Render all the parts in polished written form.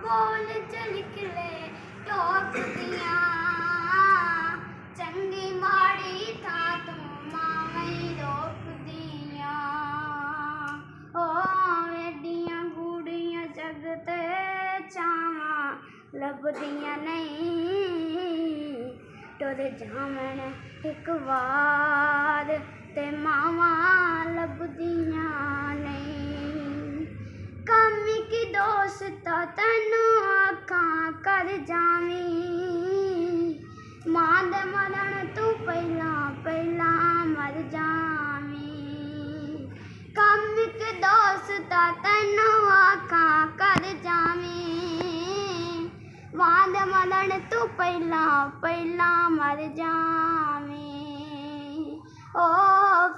बोल च निकले टोकदियां चंगी माड़ी था तू मावई रोकदियां ओ एडियां गूड़ियां जगते चावां लभदियां नहीं टुर जावण एक वार ते मावां लभदियां नहीं कामी की दोस्त तैनू आखां कर जावीं मां दे मरण तू पहला मर जावीं कामी की दोस्त तैनू आखां कर जावीं मां दे मरण तू पहला मर जावीं ओ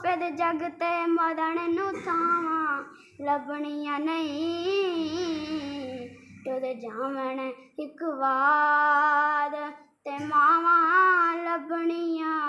फिर जग ते मरण नू थावां लभणियां नहीं टुर जावण एक वार ते मावां लभणियां